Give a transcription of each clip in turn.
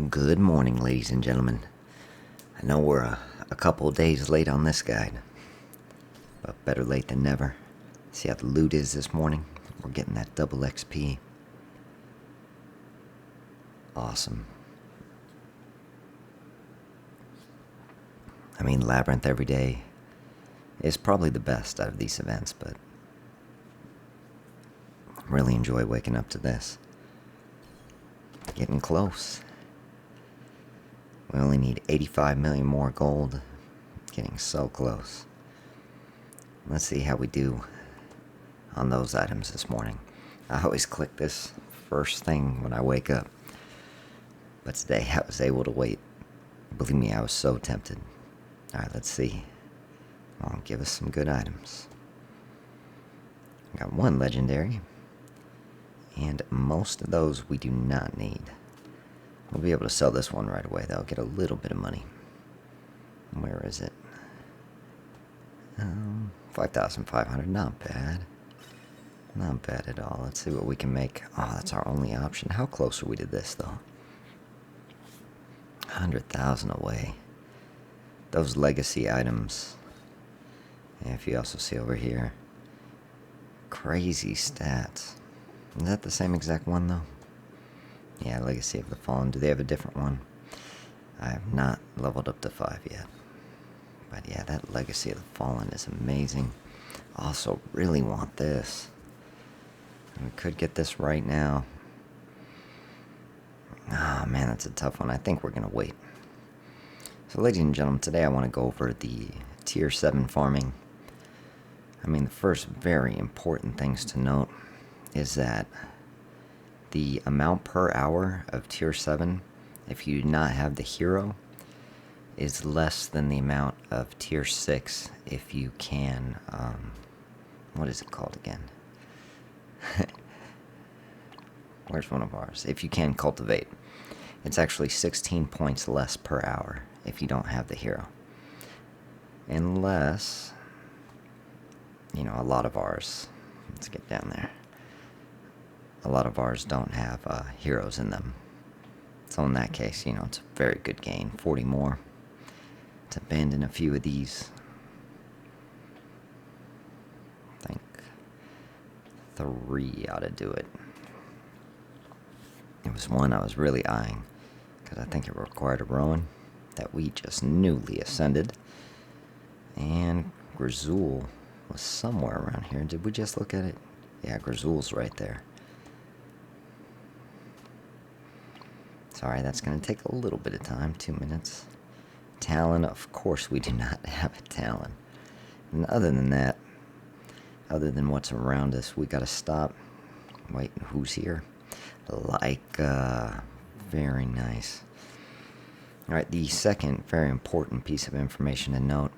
Good morning, ladies and gentlemen. I know we're a couple of days late on this guide, but better late than never. See how the loot is this morning? We're getting that double XP. Awesome. I mean, Labyrinth every day is probably the best out of these events, but really enjoy waking up to this. Getting close. We only need 85 million more gold. Getting so close. Let's see how we do on those items this morning. I always click this first thing when I wake up. But today I was able to wait. Believe me, I was so tempted. Alright, let's see. Come on, give us some good items. Got one legendary. And most of those we do not need. We'll be able to sell this one right away, though. Get a little bit of money. Where is it? 5,500. Not bad. Not bad at all. Let's see what we can make. Oh, that's our only option. How close are we to this, though? 100,000 away. Those legacy items. And if you also see over here. Crazy stats. Is that the same exact one, though? Yeah, Legacy of the Fallen. Do they have a different one? I have not leveled up to 5 yet. But yeah, that Legacy of the Fallen is amazing. Also, really want this. We could get this right now. Ah, oh, man, that's a tough one. I think we're going to wait. So, ladies and gentlemen, today I want to go over the Tier 7 farming. I mean, the first very important things to note is that the amount per hour of Tier 7, if you do not have the hero, is less than the amount of Tier 6 if you can, what is it called again? Where's one of ours? If you can cultivate. It's actually 16 points less per hour if you don't have the hero. Unless, you know, a lot of ours, let's get down there. A lot of ours don't have heroes in them. So in that case, you know, it's a very good gain. 40 more. To abandon a few of these. I think 3 ought to do it. It was one I was really eyeing, because I think it required a Rowan that we just newly ascended. And Grazul was somewhere around here. Did we just look at it? Yeah, Grazul's right there. Sorry, that's going to take a little bit of time, 2 minutes. Talon, of course we do not have a Talon. And other than that, other than what's around us, we got to stop. Wait, who's here? Very nice. Alright, the second very important piece of information to note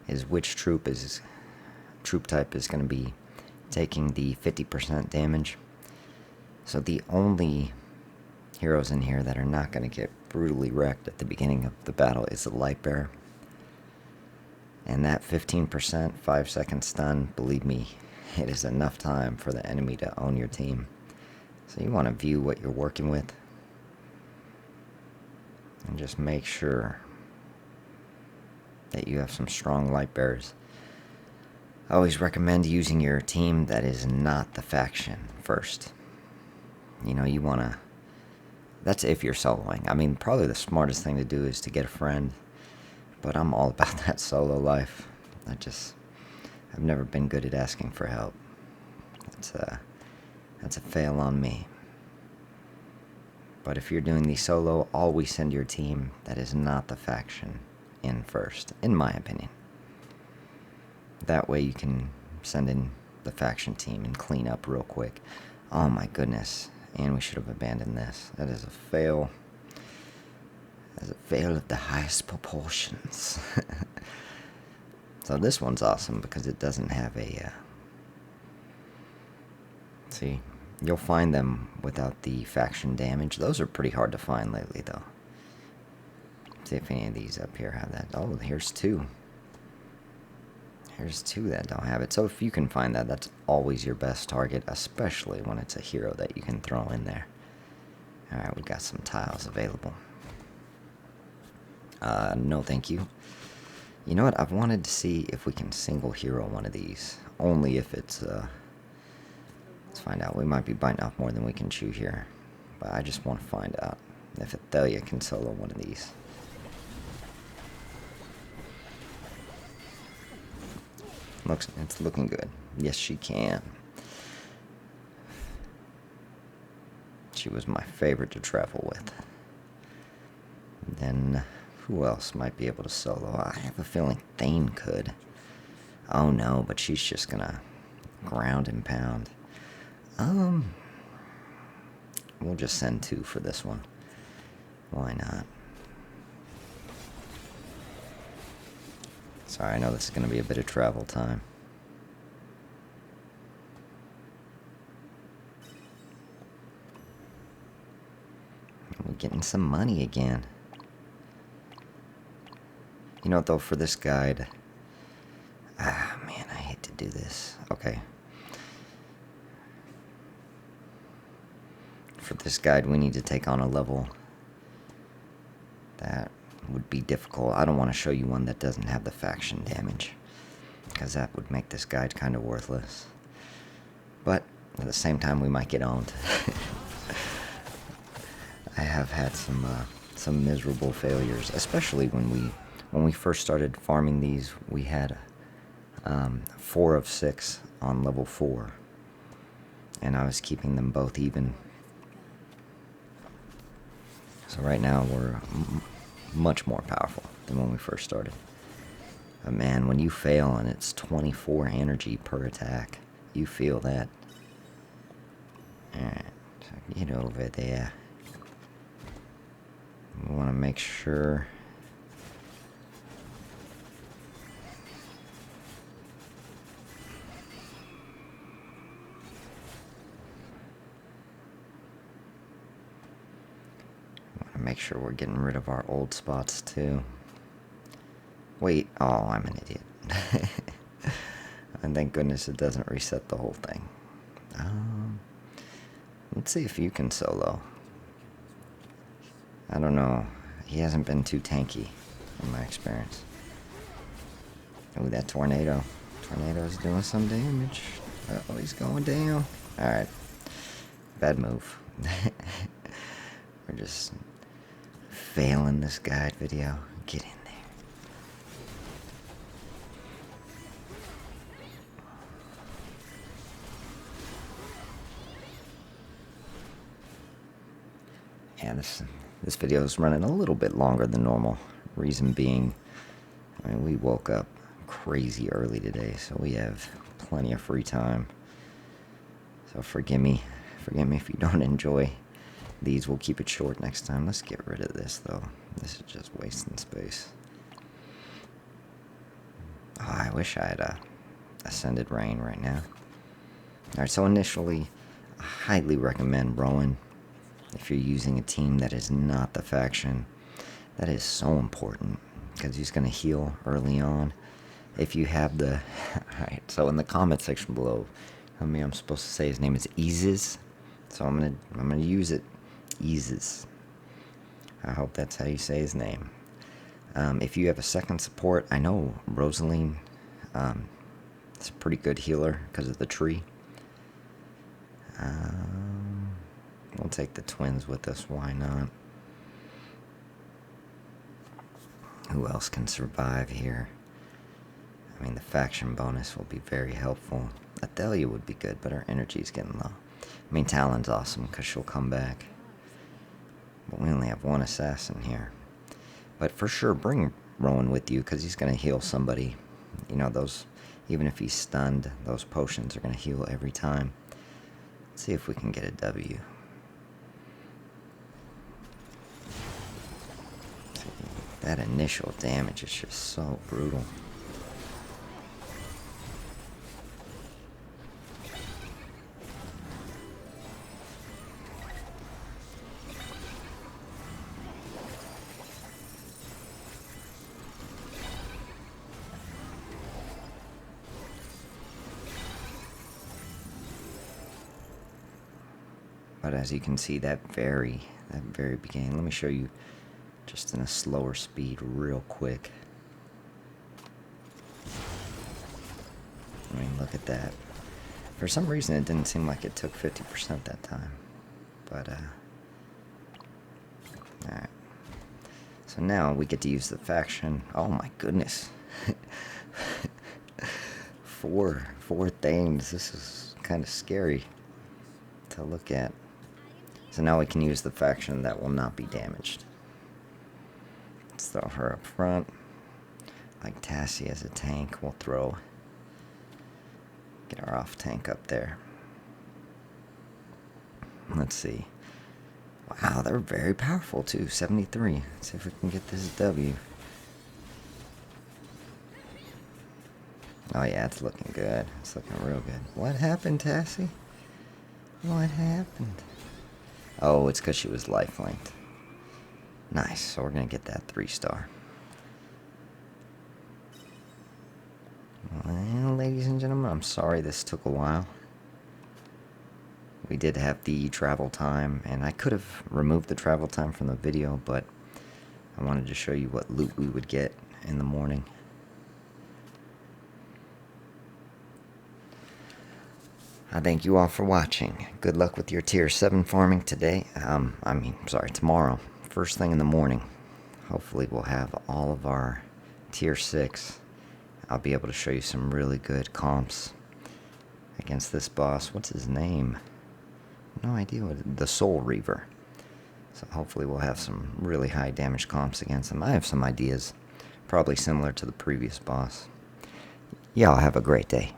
is which troop type is going to be taking the 50% damage. So the only heroes in here that are not going to get brutally wrecked at the beginning of the battle is the light bearer. And that 15% 5-second stun, believe me, it is enough time for the enemy to own your team. So you want to view what you're working with and just make sure that you have some strong light bearers. I always recommend using your team that is not the faction first. You know, you want to, that's if you're soloing. I mean, probably the smartest thing to do is to get a friend. But I'm all about that solo life. I've never been good at asking for help. That's a fail on me. But if you're doing the solo, always send your team that is not the faction in first, in my opinion. That way you can send in the faction team and clean up real quick. Oh my goodness. And we should have abandoned this. That is a fail. That is a fail of the highest proportions. So this one's awesome because it doesn't have a... see, you'll find them without the faction damage. Those are pretty hard to find lately, though. See if any of these up here have that. Oh, here's 2. Here's 2 that don't have it. So if you can find that, that's always your best target, especially when it's a hero that you can throw in there. Alright, we got some tiles available. No thank you. You know what, I've wanted to see if we can single hero one of these. Only if it's, let's find out. We might be biting off more than we can chew here. But I just want to find out if Athelia can solo one of these. It's looking good. Yes, she can. She was my favorite to travel with. Then, who else might be able to solo? I have a feeling Thane could. Oh no, but she's just gonna ground and pound. We'll just send 2 for this one. Why not? Sorry, I know this is gonna be a bit of travel time. We're getting some money again. You know what, though, for this guide... Ah, man, I hate to do this. Okay. For this guide, we need to take on a level that would be difficult. I don't want to show you one that doesn't have the faction damage, because that would make this guide kind of worthless. But at the same time, we might get owned. I have had some miserable failures, especially when we first started farming these. We had 4 of 6 on level 4, and I was keeping them both even. So right now we're much more powerful than when we first started. But man, when you fail and it's 24 energy per attack, you feel that. Alright, so get over there. We want to make sure... Make sure we're getting rid of our old spots too. Wait, oh, I'm an idiot. And thank goodness it doesn't reset the whole thing. Let's see if you can solo. I don't know. He hasn't been too tanky in my experience. Oh, that tornado. Tornado's doing some damage. Uh-oh, he's going down. Alright. Bad move. We're just... failing this guide video. Get in there. Yeah, this video is running a little bit longer than normal. Reason being, I mean, we woke up crazy early today, so we have plenty of free time. So forgive me if you don't enjoy these. Will keep it short next time. Let's get rid of this, though. This is just wasting space. Oh, I wish I had Ascended Rain right now. Alright, so initially, I highly recommend Rowan. If you're using a team that is not the faction, that is so important, because he's going to heal early on. If you have the... Alright, so in the comment section below, tell me I'm supposed to say his name is Eases. So I'm gonna use it. Eases. I hope that's how you say his name. If you have a second support, I know Rosaline is a pretty good healer because of the tree. We'll take the twins with us, why not? Who else can survive here? I mean, the faction bonus will be very helpful. Athelia would be good, but her energy's getting low. I mean, Talon's awesome because she'll come back. But we only have 1 assassin here. But for sure, bring Rowan with you because he's going to heal somebody. You know, those, even if he's stunned, those potions are going to heal every time. Let's see if we can get a W. That initial damage is just so brutal. But as you can see, that very beginning, let me show you just in a slower speed real quick. I mean, look at that. For some reason, it didn't seem like it took 50% that time. But, alright. So now we get to use the faction. Oh my goodness. Four things. This is kind of scary to look at. So now we can use the faction that will not be damaged. Let's throw her up front. Like Tassie as a tank, we'll throw. Get our off tank up there. Let's see. Wow, they're very powerful too. 73. Let's see if we can get this W. Oh yeah, it's looking good. It's looking real good. What happened, Tassie? What happened? Oh, it's because she was life-linked. Nice, so we're going to get that 3-star. Well, ladies and gentlemen, I'm sorry this took a while. We did have the travel time, and I could have removed the travel time from the video, but I wanted to show you what loot we would get in the morning. I thank you all for watching. Good luck with your tier 7 farming today. Tomorrow. First thing in the morning. Hopefully we'll have all of our tier 6. I'll be able to show you some really good comps against this boss. What's his name? No idea. The Soul Reaver. So hopefully we'll have some really high damage comps against him. I have some ideas. Probably similar to the previous boss. Y'all have a great day.